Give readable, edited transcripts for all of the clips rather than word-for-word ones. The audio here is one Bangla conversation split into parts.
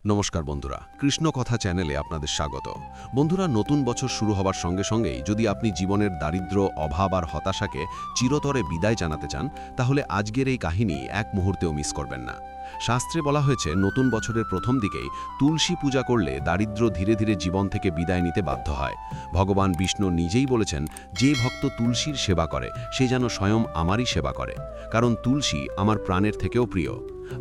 নমস্কার বন্ধুরা, কৃষ্ণ কথা চ্যানেলে আপনাদের স্বাগত। বন্ধুরা, নতুন বছর শুরু হবার সঙ্গে সঙ্গেই যদি আপনি জীবনের দারিদ্র্য, অভাব আর হতাশাকে চিরতরে বিদায় জানাতে চান, তাহলে আজকের এই কাহিনী এক মুহূর্তেও মিস করবেন না। শাস্ত্রে বলা হয়েছে, নতুন বছরের প্রথম দিকেই তুলসী পূজা করলে দারিদ্র্য ধীরে ধীরে জীবন থেকে বিদায় নিতে বাধ্য হয়। ভগবান বিষ্ণু নিজেই বলেছেন, যে ভক্ত তুলসীর সেবা করে সে যেন স্বয়ং আমারই সেবা করে, কারণ তুলসী আমার প্রাণের থেকেও প্রিয়।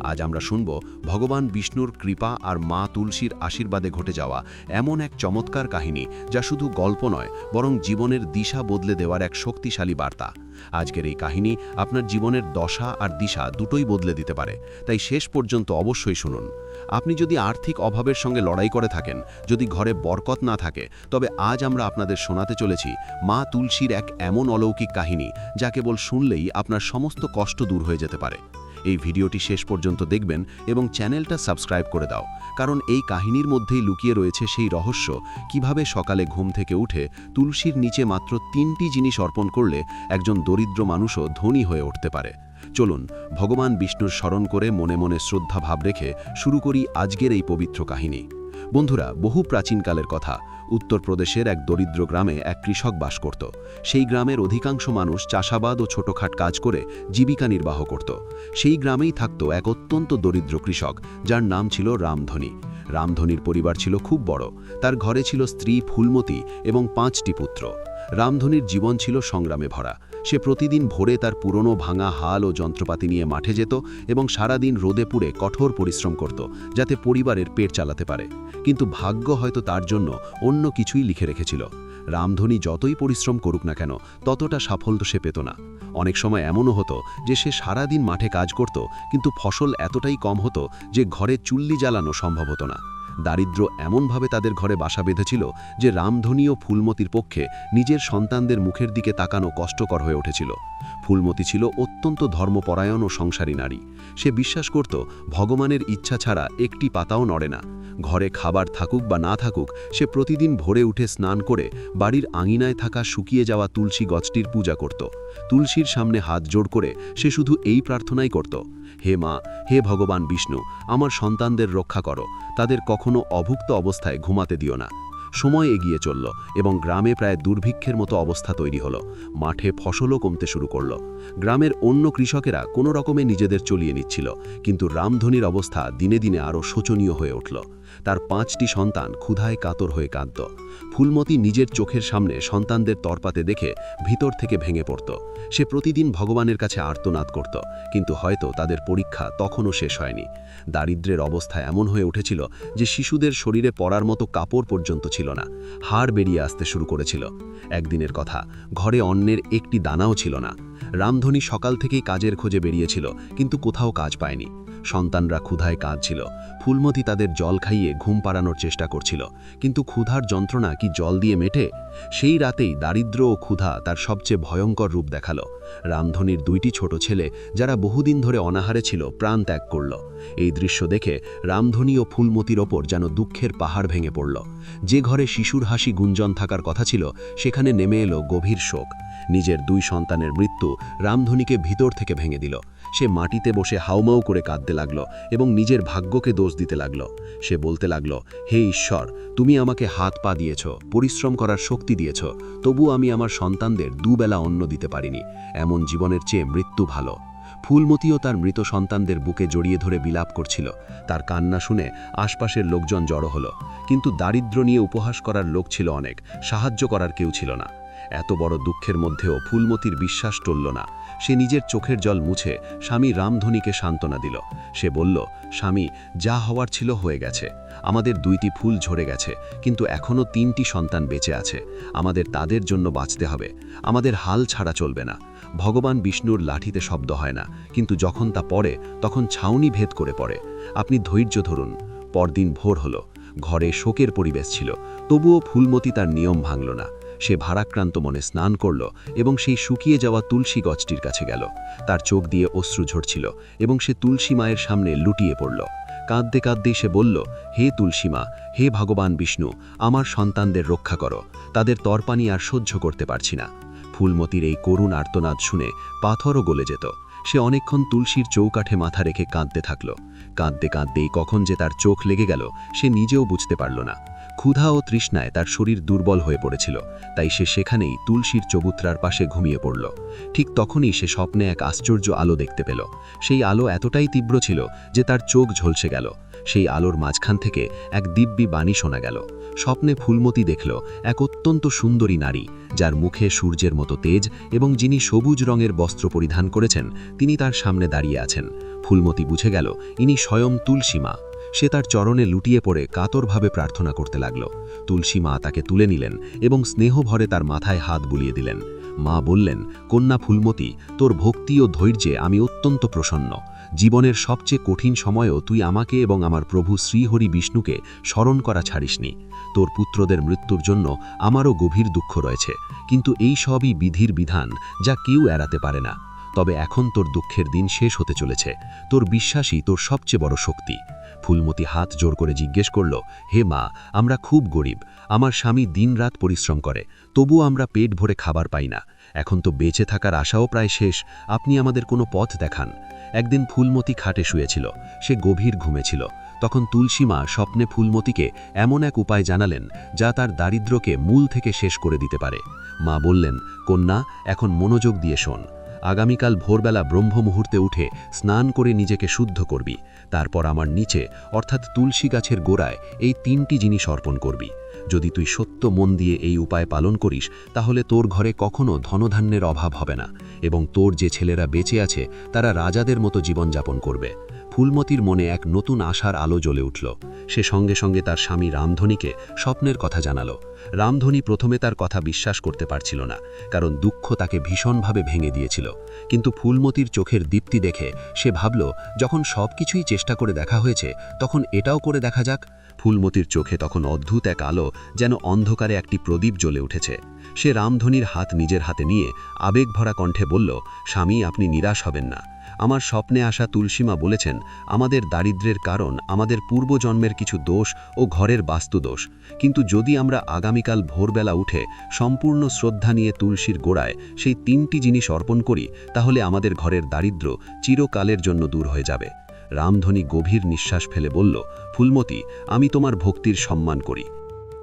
আজ আমরা শুনব ভগবান বিষ্ণুর কৃপা আর মা তুলসীর আশীর্বাদে ঘটে যাওয়া এমন এক চমৎকার কাহিনী, যা শুধু গল্প নয়, বরং জীবনের দিশা বদলে দেওয়ার এক শক্তিশালী বার্তা। আজকের এই কাহিনী আপনার জীবনের দশা আর দিশা দুটোই বদলে দিতে পারে, তাই শেষ পর্যন্ত অবশ্যই শুনুন। আপনি যদি আর্থিক অভাবের সঙ্গে লড়াই করে থাকেন, যদি ঘরে বরকত না থাকে, তবে আজ আমরা আপনাদের শোনাতে চলেছি মা তুলসীর এক এমন অলৌকিক কাহিনী, যা কেবল শুনলেই আপনার সমস্ত কষ্ট দূর হয়ে যেতে পারে। এই ভিডিওটি শেষ পর্যন্ত দেখবেন এবং চ্যানেলটা সাবস্ক্রাইব করে দাও, কারণ এই কাহিনীর মধ্যেই লুকিয়ে রয়েছে সেই রহস্য, কিভাবে সকালে ঘুম থেকে উঠে তুলসীর নিচে মাত্র 3টি জিনিস অর্পণ করলে একজন দরিদ্র মানুষও ধনী হয়ে উঠতে পারে। চলুন ভগবান বিষ্ণুর স্মরণ করে মনে মনে শ্রদ্ধা ভাব রেখে শুরু করি আজকের এই পবিত্র কাহিনী। বন্ধুরা, বহু প্রাচীনকালের কথা, উত্তরপ্রদেশের এক দরিদ্র গ্রামে এক কৃষক বাস করত। সেই গ্রামের অধিকাংশ মানুষ চাষাবাদ ও ছোটখাট কাজ করে জীবিকা নির্বাহ করত। সেই গ্রামেই থাকত এক অত্যন্ত দরিদ্র কৃষক, যার নাম ছিল রামধনী। রামধনীর পরিবার ছিল খুব বড়। তার ঘরে ছিল স্ত্রী ফুলমতি এবং 5টি পুত্র। রামধনীর জীবন ছিল সংগ্রামে ভরা। সে প্রতিদিন ভোরে তার পুরনো ভাঙা হাল ও যন্ত্রপাতি নিয়ে মাঠে যেত এবং সারাদিন রোদে পুড়ে কঠোর পরিশ্রম করত, যাতে পরিবারের পেট চালাতে পারে। কিন্তু ভাগ্য হয়তো তার জন্য অন্য কিছুই লিখে রেখেছিল। রামধনী যতই পরিশ্রম করুক না কেন, ততটা সাফল্য সে পেত না। অনেক সময় এমনও হতো যে সে সারাদিন মাঠে কাজ করত, কিন্তু ফসল এতটাই কম হতো যে ঘরে চুল্লি জ্বালানো সম্ভব হতো না। দারিদ্র্য এমনভাবে তাদের ঘরে বাসা বেঁধেছিল যে রামধনী ও ফুলমতির পক্ষে নিজের সন্তানদের মুখের দিকে তাকানো কষ্টকর হয়ে উঠেছিল। ফুলমতি ছিল অত্যন্ত ধর্মপরায়ণ ও সংসারী নারী। সে বিশ্বাস করত, ভগবানের ইচ্ছা ছাড়া একটি পাতাও নড়ে না। ঘরে খাবার থাকুক বা না থাকুক, সে প্রতিদিন ভোরে উঠে স্নান করে বাড়ির আঙিনায় থাকা শুকিয়ে যাওয়া তুলসী গাছটির পূজা করত। তুলসীর সামনে হাত জোড় করে সে শুধু এই প্রার্থনাই করত, হে মা, হে ভগবান বিষ্ণু, আমার সন্তানদের রক্ষা করো, তাদের কখনো অভুক্ত অবস্থায় ঘুমাতে দিও না। সময় এগিয়ে চলল এবং গ্রামে প্রায় দুর্ভিক্ষের মতো অবস্থা তৈরি হলো। মাঠে ফসলও কমতে শুরু করল। গ্রামের অন্য কৃষকেরা কোনো রকমে নিজেদের চলিয়ে নিচ্ছিল, কিন্তু রামধনীর অবস্থা দিনে দিনে আরও শোচনীয় হয়ে উঠল। তার 5টি সন্তান ক্ষুধায় কাতর হয়ে কাঁদত। ফুলমতি নিজের চোখের সামনে সন্তানদের তরপাতে দেখে ভিতর থেকে ভেঙে পড়ত। সে প্রতিদিন ভগবানের কাছে আর্তনাদ করত, কিন্তু হয়তো তাদের পরীক্ষা তখনও শেষ হয়নি। দারিদ্র্যের অবস্থা এমন হয়ে উঠেছিল যে শিশুদের শরীরে পরার মতো কাপড় পর্যন্ত ছিল না। হাড় বেরিয়ে আসতে শুরু করেছিল। একদিনের কথা, ঘরে অন্নের একটি দানাও ছিল না। রামধনী সকাল থেকেই কাজের খোঁজে বেরিয়েছিল, কিন্তু কোথাও কাজ পায়নি। সন্তানরা ক্ষুধায় কাঁদছিল। ফুলমতি তাদের জল খাইয়ে ঘুম পাড়ানোর চেষ্টা করছিল, কিন্তু ক্ষুধার যন্ত্রণা কি জল দিয়ে মেটে? সেই রাতেই দারিদ্র্য ও ক্ষুধা তার সবচেয়ে ভয়ঙ্কর রূপ দেখালো। রামধনীর 2টি ছোট ছেলে, যারা বহুদিন ধরে অনাহারে ছিল, প্রাণ ত্যাগ করল। এই দৃশ্য দেখে রামধনী ও ফুলমতির ওপর যেন দুঃখের পাহাড় ভেঙে পড়ল। যে ঘরে শিশুর হাসি গুঞ্জন থাকার কথা ছিল, সেখানে নেমে এলো গভীর শোক। নিজের 2 সন্তানের মৃত্যু রামধনীকে ভিতর থেকে ভেঙে দিল। সে মাটিতে বসে হাউমাউ করে কাঁদতে লাগল এবং নিজের ভাগ্যকে দোষ দিতে লাগল। সে বলতে লাগল, হে ঈশ্বর, তুমি আমাকে হাত পা দিয়েছ, পরিশ্রম করার শক্তি দিয়েছ, তবু আমি আমার সন্তানদের 2 বেলা অন্ন দিতে পারিনি। এমন জীবনের চেয়ে মৃত্যু ভালো। ফুলমতিও তার মৃত সন্তানদের বুকে জড়িয়ে ধরে বিলাপ করছিল। তার কান্না শুনে আশপাশের লোকজন জড়ো হলো, কিন্তু দারিদ্র্য নিয়ে উপহাস করার লোক ছিল অনেক, সাহায্য করার কেউ ছিল না। এত বড় দুঃখের মধ্যেও ফুলমতির বিশ্বাস টলল না। সে নিজের চোখের জল মুছে স্বামী রামধনীকে সান্ত্বনা দিল। সে বলল, স্বামী, যা হওয়ার ছিল হয়ে গেছে। আমাদের 2টি ফুল ঝরে গেছে, কিন্তু এখনও 3টি সন্তান বেঁচে আছে। আমাদের তাদের জন্য বাঁচতে হবে। আমাদের হাল ছাড়া চলবে না। ভগবান বিষ্ণুর লাঠিতে শব্দ হয় না, কিন্তু যখন তা পড়ে তখন ছাউনি ভেদ করে পড়ে। আপনি ধৈর্য ধরুন। পরদিন ভোর হলো। ঘরে শোকের পরিবেশ ছিল, তবুও ফুলমতি তার নিয়ম ভাঙল না। সে ভারাক্রান্ত মনে স্নান করল এবং সেই শুকিয়ে যাওয়া তুলসী গাছটির কাছে গেল। তার চোখ দিয়ে অশ্রু ঝরছিল এবং সে তুলসী মায়ের সামনে লুটিয়ে পড়ল। কাঁদতে কাঁদতেই সে বলল, হে তুলসী মা, হে ভগবান বিষ্ণু, আমার সন্তানদের রক্ষা করো, তাদের তরপানি আর সহ্য করতে পারছি না। ফুলমতির এই করুণ আর্তনাদ শুনে পাথরও গলে যেত। সে অনেকক্ষণ তুলসীর চৌকাঠে মাথা রেখে কাঁদতে থাকল। কাঁদতে কাঁদতেই কখন যে তার চোখ লেগে গেল সে নিজেও বুঝতে পারল না। ক্ষুধা ও তৃষ্ণায় তার শরীর দুর্বল হয়ে পড়েছিল, তাই সে সেখানেই তুলসীর চবুতরার পাশে ঘুমিয়ে পড়ল। ঠিক তখনই সে স্বপ্নে এক আশ্চর্য আলো দেখতে পেল। সেই আলো এতটাই তীব্র ছিল যে তার চোখ ঝলসে গেল। সেই আলোর মাঝখান থেকে এক দিব্যি বাণী শোনা গেল। স্বপ্নে ফুলমতি দেখল এক অত্যন্ত সুন্দরী নারী, যার মুখে সূর্যের মতো তেজ, এবং যিনি সবুজ রঙের বস্ত্র পরিধান করেছেন তিনি তার সামনে দাঁড়িয়ে আছেন। ফুলমতি বুঝে গেল ইনি স্বয়ং তুলসী মা। সে তার চরণে লুটিয়ে পড়ে কাতরভাবে প্রার্থনা করতে লাগল। তুলসী মা তাকে তুলে নিলেন এবং স্নেহভরে তার মাথায় হাত বুলিয়ে দিলেন। মা বললেন, কন্যা ফুলমতি, তোর ভক্তি ও ধৈর্যে আমি অত্যন্ত প্রসন্ন। জীবনের সবচেয়ে কঠিন সময়েও তুই আমাকে এবং আমার প্রভু শ্রীহরি বিষ্ণুকে স্মরণ করা ছাড়িসনি। তোর পুত্রদের মৃত্যুর জন্য আমারও গভীর দুঃখ রয়েছে, কিন্তু এই সবই বিধির বিধান, যা কেউ এড়াতে পারে না। তবে এখন তোর দুঃখের দিন শেষ হতে চলেছে। তোর বিশ্বাসই তোর সবচেয়ে বড় শক্তি। ফুলমতি হাত জোর করে জিজ্ঞেস করল, হে মা, আমরা খুব গরিব। আমার স্বামী দিনরাত পরিশ্রম করে, তবুও আমরা পেট ভরে খাবার পাই না। এখন তো বেঁচে থাকার আশাও প্রায় শেষ। আপনি আমাদের কোনো পথ দেখান। একদিন ফুলমতি খাটে শুয়েছিল। সে গভীর ঘুমেছিল। তখন তুলসী মা স্বপ্নে ফুলমতিকে এমন এক উপায় জানালেন যা তার দারিদ্র্যকে মূল থেকে শেষ করে দিতে পারে। মা বললেন, কন্যা, এখন মনোযোগ দিয়ে শোন। আগামীকাল ভোরবেলা ব্রহ্ম মুহূর্তে উঠে স্নান করে নিজেকে শুদ্ধ করবি। তারপর আমার নিচে অর্থাৎ তুলসী গাছের গোড়ায় এই 3টি জিনিস অর্পণ করবি। যদি তুই সত্য মন দিয়ে এই উপায় পালন করিস, তাহলে তোর ঘরে কখনো ধনধান্যের অভাব হবে না, এবং তোর যে ছেলেরা বেঁচে আছে তারা রাজাদের মতো জীবনযাপন করবে। ফুলমতির মনে এক নতুন আশার আলো জ্বলে উঠল। সে সঙ্গে সঙ্গে তার স্বামী রামধনীকে স্বপ্নের কথা জানালো। রামধনী প্রথমে তার কথা বিশ্বাস করতে পারছিল না, কারণ দুঃখ তাকে ভীষণভাবে ভেঙে দিয়েছিল। কিন্তু ফুলমতির চোখের দীপ্তি দেখে সে ভাবল, যখন সব কিছুই চেষ্টা করে দেখা হয়েছে, তখন এটাও করে দেখা যাক। ফুলমতির চোখে তখন অদ্ভুত এক আলো, যেন অন্ধকারে একটি প্রদীপ জ্বলে উঠেছে। সে রামধনীর হাত নিজের হাতে নিয়ে আবেগভরা কণ্ঠে বলল, স্বামী, আপনি নিরাশ হবেন না। আমার স্বপ্নে আসা তুলসীমা বলেছেন, আমাদের দারিদ্র্যের কারণ আমাদের পূর্বজন্মের কিছু দোষ ও ঘরের বাস্তুদোষ। কিন্তু যদি আমরা আগামীকাল ভোরবেলা উঠে সম্পূর্ণ শ্রদ্ধা নিয়ে তুলসীর গোড়ায় সেই 3টি জিনিস অর্পণ করি, তাহলে আমাদের ঘরের দারিদ্র্য চিরকালের জন্য দূর হয়ে যাবে। রামধনী গভীর নিঃশ্বাস ফেলে বলল, ফুলমতি, আমি তোমার ভক্তির সম্মান করি।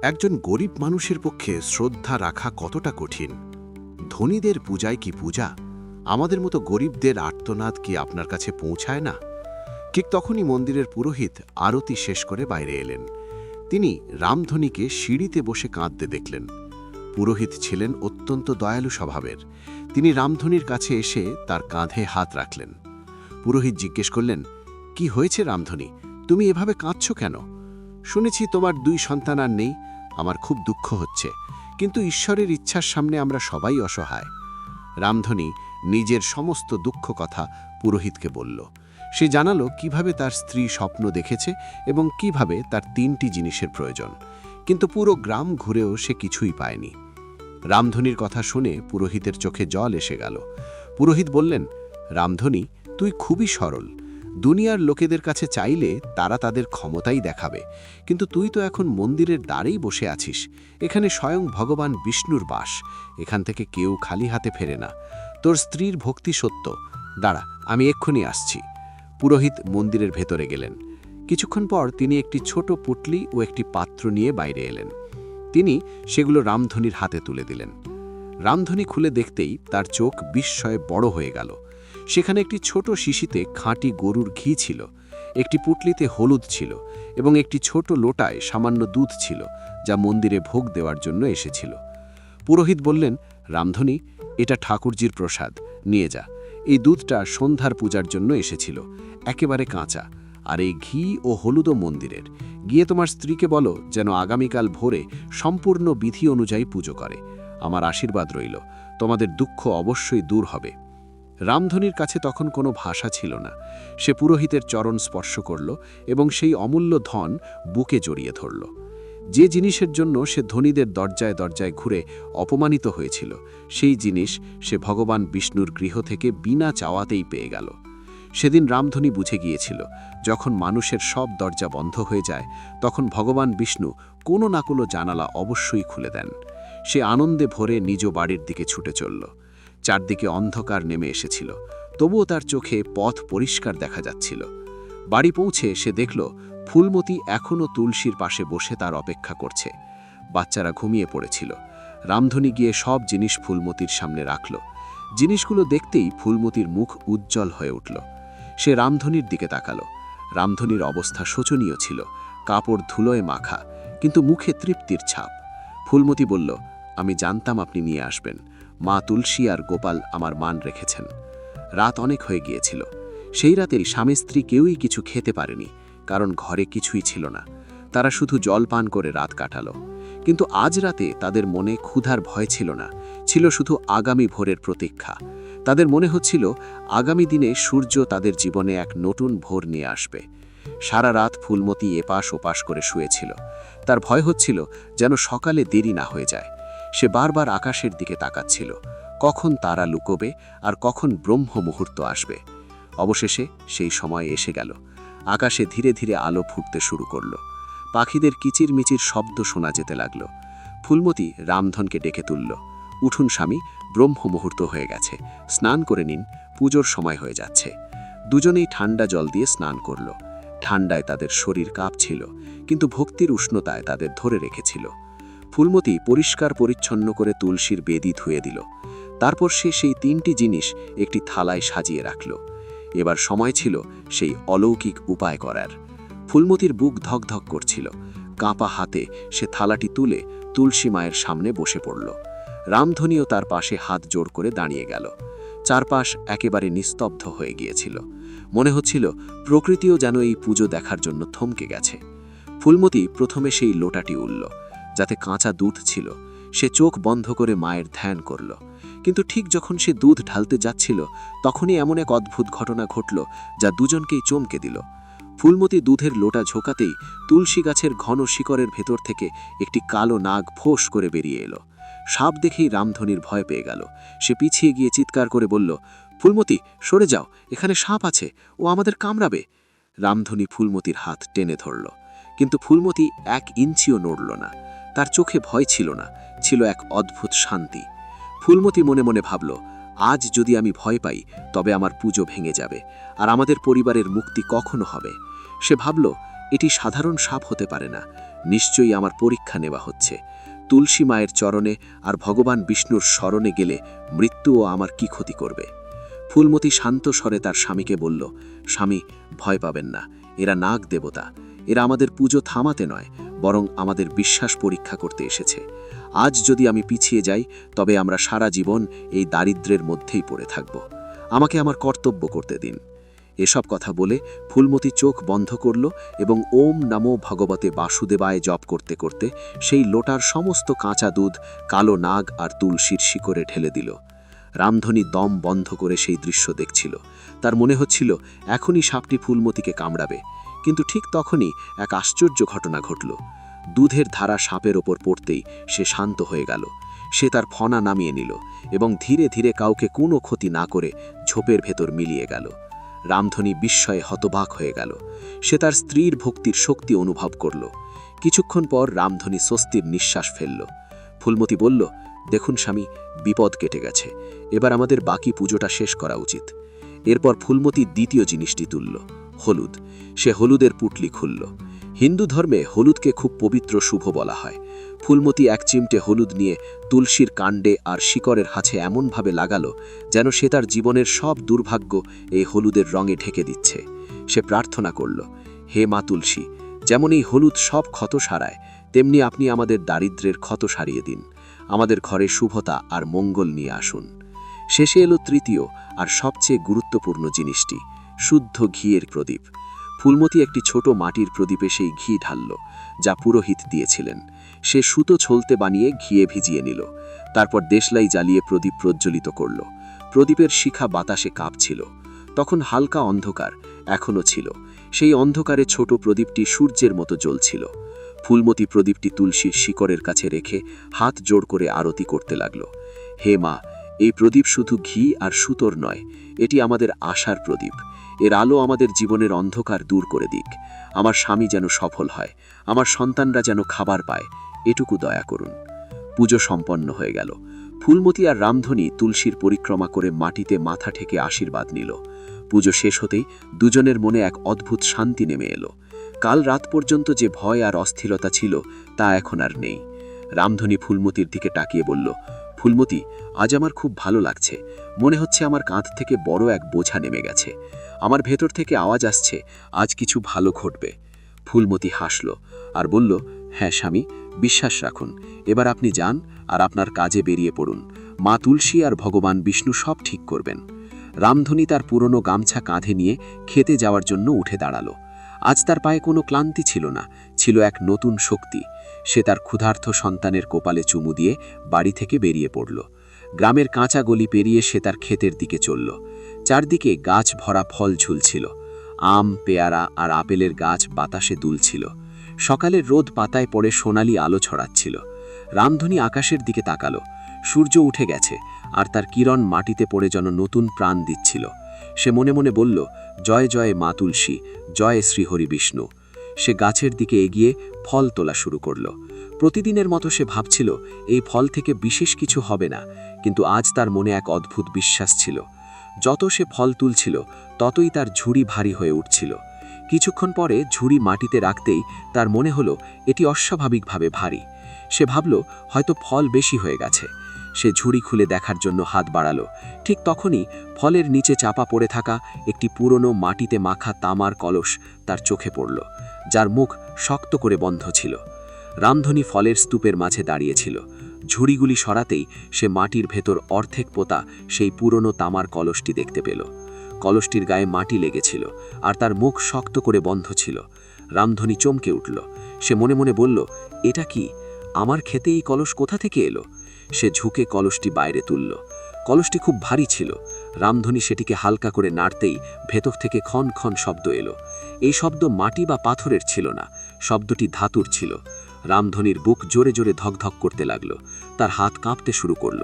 একজন গরিব মানুষের পক্ষে শ্রদ্ধা রাখা কতটা কঠিন। ধনীদের পূজায় কি পূজা? আমাদের মতো গরিবদের আর্তনাদ কি আপনার কাছে পৌঁছায় না? ঠিক তখনই মন্দিরের পুরোহিত আরতি শেষ করে বাইরে এলেন। তিনি রামধনীকে সিঁড়িতে বসে কাঁদতে দেখলেন। পুরোহিত ছিলেন অত্যন্ত দয়ালু স্বভাবের। তিনি রামধনীর কাছে এসে তার কাঁধে হাত রাখলেন। পুরোহিত জিজ্ঞেস করলেন, কি হয়েছে রামধনী, তুমি এভাবে কাঁদছ কেন? শুনেছি তোমার 2 সন্তান আর নেই। আমার খুব দুঃখ হচ্ছে, কিন্তু ঈশ্বরের ইচ্ছার সামনে আমরা সবাই অসহায়। রামধনী নিজের সমস্ত দুঃখ কথা পুরোহিতকে বলল। সে জানালো কিভাবে তার স্ত্রী স্বপ্ন দেখেছে এবং কিভাবে তার 3টি জিনিসের প্রয়োজন, কিন্তু পুরো গ্রাম ঘুরেও সে কিছুই পায়নি। রামধনীর কথা শুনে পুরোহিতের চোখে জল এসে গেল। পুরোহিত বললেন, রামধনী, তুই খুবই সরল। দুনিয়ার লোকেদের কাছে চাইলে তারা তাদের ক্ষমতাই দেখাবে, কিন্তু তুই তো এখন মন্দিরের দ্বারেই বসে আছিস। এখানে স্বয়ং ভগবান বিষ্ণুর বাস। এখান থেকে কেউ খালি হাতে ফেরে না। তোর স্ত্রীর ভক্তি সত্য। দাঁড়া, আমি এক্ষুনি আসছি। পুরোহিত মন্দিরের ভেতরে গেলেন। কিছুক্ষণ পর তিনি একটি ছোট পুটলি ও একটি পাত্র নিয়ে বাইরে এলেন। তিনি সেগুলো রামধনীর হাতে তুলে দিলেন। রামধনী খুলে দেখতেই তার চোখ বিস্ময়ে বড় হয়ে গেল। সেখানে একটি ছোট শিশিতে খাঁটি গরুর ঘি ছিল, একটি পুটলিতে হলুদ ছিল, এবং একটি ছোট লোটায় সামান্য দুধ ছিল, যা মন্দিরে ভোগ দেওয়ার জন্য এসেছিল। পুরোহিত বললেন, রামধনী, এটা ঠাকুরজির প্রসাদ, নিয়ে যা। এই দুধটা সন্ধ্যার পূজার জন্য এসেছিল, একেবারে কাঁচা। আর এই ঘি ও হলুদও মন্দিরের। গিয়ে তোমার স্ত্রীকে বলো যেন আগামীকাল ভোরে সম্পূর্ণ বিধি অনুযায়ী পুজো করে। আমার আশীর্বাদ রইল, তোমাদের দুঃখ অবশ্যই দূর হবে। রামধনীর কাছে তখন কোনো ভাষা ছিল না। সে পুরোহিতের চরণ স্পর্শ করল এবং সেই অমূল্য ধন বুকে জড়িয়ে ধরল। যে জিনিসের জন্য সে ধনীদের দরজায় দরজায় ঘুরে অপমানিত হয়েছিল, সেই জিনিস সে ভগবান বিষ্ণুর গৃহ থেকে বিনা চাওয়াতেই পেয়ে গেল। সেদিন রামধনী বুঝে গিয়েছিল, যখন মানুষের সব দরজা বন্ধ হয়ে যায়, তখন ভগবান বিষ্ণু কোনো না কোনো জানালা অবশ্যই খুলে দেন। সে আনন্দে ভরে নিজ বাড়ির দিকে ছুটে চলল। চারদিকে অন্ধকার নেমে এসেছিল, তবুও তার চোখে পথ পরিষ্কার দেখা যাচ্ছিল। বাড়ি পৌঁছে সে দেখল ফুলমতি এখনও তুলসীর পাশে বসে তার অপেক্ষা করছে। বাচ্চারা ঘুমিয়ে পড়েছিল। রামধনী গিয়ে সব জিনিস ফুলমতির সামনে রাখল। জিনিসগুলো দেখতেই ফুলমতির মুখ উজ্জ্বল হয়ে উঠল। সে রামধনীর দিকে তাকালো। রামধনীর অবস্থা শোচনীয় ছিল, কাপড় ধুলোয় মাখা, কিন্তু মুখে তৃপ্তির ছাপ। ফুলমতি বলল, আমি জানতাম আপনি নিয়ে আসবেন। মা তুলসী আর গোপাল আমার মান রেখেছেন। রাত অনেক হয়ে গিয়েছিল। সেই রাতেই স্বামী স্ত্রী কেউই কিছু খেতে পারেনি, কারণ ঘরে কিছুই ছিল না। তারা শুধু জল পান করে রাত কাটালো। কিন্তু আজ রাতে তাদের মনে ক্ষুধার ভয় ছিল না, ছিল শুধু আগামী ভোরের প্রতীক্ষা। তাদের মনে হচ্ছিল আগামী দিনে সূর্য তাদের জীবনে এক নতুন ভোর নিয়ে আসবে। সারা রাত ফুলমতি এপাশ ওপাশ করে শুয়েছিল। তার ভয় হচ্ছিল যেন সকালে দেরি না হয়ে যায়। সে বারবার আকাশের দিকে তাকাচ্ছিল, কখন তারা লুকোবে আর কখন ব্রহ্ম মুহূর্ত আসবে। অবশেষে সেই সময় এসে গেল। আকাশে ধীরে ধীরে আলো ফুটতে শুরু করল। পাখিদের কিচিরমিচির শব্দ শোনা যেতে লাগল। ফুলমতি রামধনকে ডেকে তুলল, উঠুন স্বামী, ব্রহ্ম মুহূর্ত হয়ে গেছে, স্নান করে নিন, পুজোর সময় হয়ে যাচ্ছে। দুজনেই ঠান্ডা জল দিয়ে স্নান করল। ঠান্ডায় তাদের শরীর কাঁপছিল, কিন্তু ভক্তির উষ্ণতায় তাদের ধরে রেখেছিল। ফুলমতি পরিষ্কার পরিচ্ছন্ন করে তুলসীর বেদি ধুয়ে দিল। তারপর সে সেই 3টি জিনিস একটি থালায় সাজিয়ে রাখল। এবার সময় ছিল সেই অলৌকিক উপায় করার। ফুলমতির বুক ধকধক করছিল। কাঁপা হাতে সে থালাটি তুলে তুলসী মায়ের সামনে বসে পড়ল। রামধনীও তার পাশে হাত জোড় করে দাঁড়িয়ে গেল। চারপাশ একেবারে নিস্তব্ধ হয়ে গিয়েছিল। মনে হচ্ছিল প্রকৃতিও যেন এই পুজো দেখার জন্য থমকে গেছে। ফুলমতি প্রথমে সেই লোটাটি উঠল, যাতে কাঁচা দুধ ছিল। সে চোখ বন্ধ করে মায়ের ধ্যান করল। কিন্তু ঠিক যখন সে দুধ ঢালতে যাচ্ছিল, তখনই এমন এক অদ্ভুত ঘটনা ঘটল যা দুজনকেই চমকে দিল। ফুলমতি দুধের লোটা ঝোঁকাতেই তুলসী গাছের ঘন শিকড়ের ভেতর থেকে একটি কালো নাগ ফোঁস করে বেরিয়ে এলো। সাপ দেখেই রামধনীর ভয় পেয়ে গেল। সে পিছিয়ে গিয়ে চিৎকার করে বলল, ফুলমতি, সরে যাও, এখানে সাপ আছে, ও আমাদের কামড়াবে। রামধনী ফুলমতির হাত টেনে ধরল, কিন্তু ফুলমতি 1 ইঞ্চিও নড়ল না। তার চোখে ভয় ছিল না, ছিল এক অদ্ভুত শান্তি। ফুলমতি মনে মনে ভাবল, আজ যদি আমি ভয় পাই তবে আমার পুজো ভেঙে যাবে, আর আমাদের পরিবারের মুক্তি কখনো হবে। সে ভাবল, এটি সাধারণ সাপ হতে পারে না, নিশ্চয়ই আমার পরীক্ষা নেওয়া হচ্ছে। তুলসী মায়ের চরণে আর ভগবান বিষ্ণুর শরণে গেলে মৃত্যুও আমার কি ক্ষতি করবে। ফুলমতি শান্ত স্বরে তার স্বামীকে বলল, স্বামী, ভয় পাবেন না, এরা নাগ দেবতা। এরা আমাদের পুজো থামাতে নয়, বরং আমাদের বিশ্বাস পরীক্ষা করতে এসেছে। আজ যদি আমি পিছিয়ে যাই তবে আমরা সারা জীবন এই দারিদ্র্যের মধ্যেই পড়ে থাকব। আমাকে আমার কর্তব্য করতে দিন। এসব কথা বলে ফুলমতি চোখ বন্ধ করল এবং ওম নমো ভগবতে বাসুদেবায় জপ করতে করতে সেই লোটার সমস্ত কাঁচা দুধ কালো নাগ আর তুলসীর শিকড়ে ঢেলে দিল। রামধনী দম বন্ধ করে সেই দৃশ্য দেখছিল। তার মনে হচ্ছিল এখনই সাপটি ফুলমতিকে কামড়াবে। কিন্তু ঠিক তখনই এক আশ্চর্য ঘটনা ঘটল। দুধের ধারা সাপের ওপর পড়তেই সে শান্ত হয়ে গেল। সে তার ফনা নামিয়ে নিল এবং ধীরে ধীরে কাউকে কোনো ক্ষতি না করে ঝোপের ভেতর মিলিয়ে গেল। রামধনী বিস্ময়ে হতবাক হয়ে গেল। সে তার স্ত্রীর ভক্তির শক্তি অনুভব করল। কিছুক্ষণ পর রামধনী স্বস্তির নিঃশ্বাস ফেলল। ফুলমতি বলল, দেখুন স্বামী, বিপদ কেটে গেছে, এবার আমাদের বাকি পুজোটা শেষ করা উচিত। এরপর ফুলমতি দ্বিতীয় জিনিসটি তুলল, হলুদ। সে হলুদের পুটলি খুলল। হিন্দু ধর্মে হলুদকে খুব পবিত্র শুভ বলা হয়। ফুলমতি 1 চিমটে হলুদ নিয়ে তুলসীর কাণ্ডে আর শিকড়ের হাছে এমনভাবে লাগালো যেন সে তার জীবনের সব দুর্ভাগ্য এই হলুদের রঙে ঢেকে দিচ্ছে। সে প্রার্থনা করল, হে মা তুলসী, যেমন এই হলুদ সব ক্ষত সারায়, তেমনি আপনি আমাদের দারিদ্র্যের ক্ষত সারিয়ে দিন। আমাদের ঘরে শুভতা আর মঙ্গল নিয়ে আসুন। শেষে এলো তৃতীয় আর সবচেয়ে গুরুত্বপূর্ণ জিনিসটি, শুদ্ধ ঘিয়ের প্রদীপ। ফুলমতি একটি ছোট মাটির প্রদীপে সেই ঘি ঢালল, যা পুরোহিত দিয়েছিলেন। সে সুতো ছলতে বানিয়ে ঘিয়ে ভিজিয়ে নিল। তারপর দেশলাই জ্বালিয়ে প্রদীপ প্রজ্বলিত করল। প্রদীপের শিখা বাতাসে কাঁপছিল। তখন হালকা অন্ধকার এখনও ছিল। সেই অন্ধকারে ছোট প্রদীপটি সূর্যের মতো জ্বলছিল। ফুলমতি প্রদীপটি তুলসীর শিকড়ের কাছে রেখে হাত জোড় করে আরতি করতে লাগল। হে মা, এই প্রদীপ শুধু ঘি আর সুতোর নয়, এটি আমাদের আশার প্রদীপ। এর আলো আমাদের জীবনের অন্ধকার দূর করে দিক। আমার স্বামী যেন সফল হয়, আমার সন্তানরা যেন খাবার পায়, এটুকু দয়া করুন। পুজো সম্পন্ন হয়ে গেল। ফুলমতি আর রামধনী তুলসীর পরিক্রমা করে মাটিতে মাথা ঠেকে আশীর্বাদ নিল। পুজো শেষ হতেই দুজনের মনে এক অদ্ভুত শান্তি নেমে এলো। কাল রাত পর্যন্ত যে ভয় আর অস্থিরতা ছিল তা এখন আর নেই। রামধনী ফুলমতির দিকে তাকিয়ে বলল, ফুলমতি, আজ আমার খুব ভালো লাগছে। মনে হচ্ছে আমার কাঁধ থেকে বড় এক বোঝা নেমে গেছে। আমার ভেতর থেকে আওয়াজ আসছে, আজ কিছু ভালো ঘটবে। ফুলমতি হাসল আর বলল, হ্যাঁ স্বামী, বিশ্বাস রাখুন। এবার আপনি যান আর আপনার কাজে বেরিয়ে পড়ুন। মা তুলসী আর ভগবান বিষ্ণু সব ঠিক করবেন। রামধনী তার পুরনো গামছা কাঁধে নিয়ে খেতে যাওয়ার জন্য উঠে দাঁড়ালো। আজ তার পায়ে কোনো ক্লান্তি ছিল না, ছিল এক নতুন শক্তি। সে তার ক্ষুধার্ত সন্তানের কোপালে চুমু দিয়ে বাড়ি থেকে বেরিয়ে পড়ল। গ্রামের কাঁচা গলি পেরিয়ে সে তার ক্ষেতের দিকে চলল। চারদিকে গাছ ভরা ফল ঝুলছিল। আম, পেয়ারা আর আপেলের গাছ বাতাসে দুলছিল। সকালের রোদ পাতায় পড়ে সোনালি আলো ছড়াচ্ছিল। রামধনী আকাশের দিকে তাকালো। সূর্য উঠে গেছে আর তার কিরণ মাটিতে পড়ে যেন নতুন প্রাণ দিচ্ছিল। সে মনে মনে বলল, জয় জয় মা তুলসী, জয় শ্রীহরি বিষ্ণু। সে গাছের দিকে এগিয়ে ফল তোলা শুরু করল। প্রতিদিনের মতো সে ভাবছিল এই ফল থেকে বিশেষ কিছু হবে না, কিন্তু আজ তার মনে এক অদ্ভুত বিশ্বাস ছিল। যত সে ফল তুলছিল ততই তার ঝুড়ি ভারী হয়ে উঠছিল। কিছুক্ষণ পরে ঝুড়ি মাটিতে রাখতেই তার মনে হলো এটি অস্বাভাবিকভাবে ভারী। সে ভাবল হয়তো ফল বেশি হয়ে গেছে। সে ঝুড়ি খুলে দেখার জন্য হাত বাড়ালো। ঠিক তখনই ফলের নিচে চাপা পড়ে থাকা একটি পুরনো মাটিতে মাখা তামার কলস তার চোখে পড়ল, যার মুখ শক্ত করে বন্ধ ছিল। রামধনী ফলের স্তূপের মাঝে দাঁড়িয়েছিল। ঝুড়িগুলি সরাতেই সে মাটির ভেতর অর্ধেক পোতা সেই পুরনো তামার কলসটি দেখতে পেল। কলসটির গায়ে মাটি লেগেছিল আর তার মুখ শক্ত করে বন্ধ ছিল। রামধনী চমকে উঠল। সে মনে মনে বলল, এটা কি? আমার খেতে এই কলস কোথা থেকে এলো? সে ঝুঁকে কলসটি বাইরে তুলল। কলসটি খুব ভারী ছিল। রামধনী সেটিকে হালকা করে নাড়তেই ভেতর থেকে খন খন শব্দ এলো। এই শব্দ মাটি বা পাথরের ছিল না, শব্দটি ধাতুর ছিল। রামধনীর বুক জোরে জোরে ধকধক করতে লাগল। তার হাত কাঁপতে শুরু করল।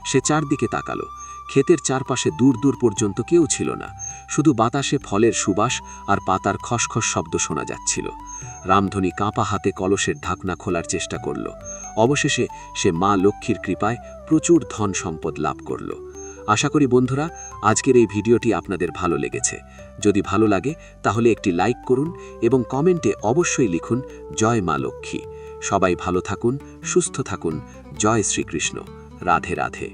সে চারদিকে তাকালো। ক্ষেতের চারপাশে দূর দূর পর্যন্ত কেউ ছিল না, শুধু বাতাসে ফলের সুবাস আর পাতার খসখস শব্দ শোনা যাচ্ছিল। রামধনী কাঁপা হাতে কলসের ঢাকনা খোলার চেষ্টা করল। অবশেষে সে মা লক্ষ্মীর কৃপায় প্রচুর ধন সম্পদ লাভ করল। আশা করি বন্ধুরা, আজকের এই ভিডিওটি আপনাদের ভালো লেগেছে। যদি ভালো লাগে তাহলে একটি লাইক করুন এবং কমেন্টে অবশ্যই লিখুন, জয় মা লক্ষ্মী। সবাই ভালো থাকুন, সুস্থ থাকুন। জয় শ্রীকৃষ্ণ। রাধে রাধে।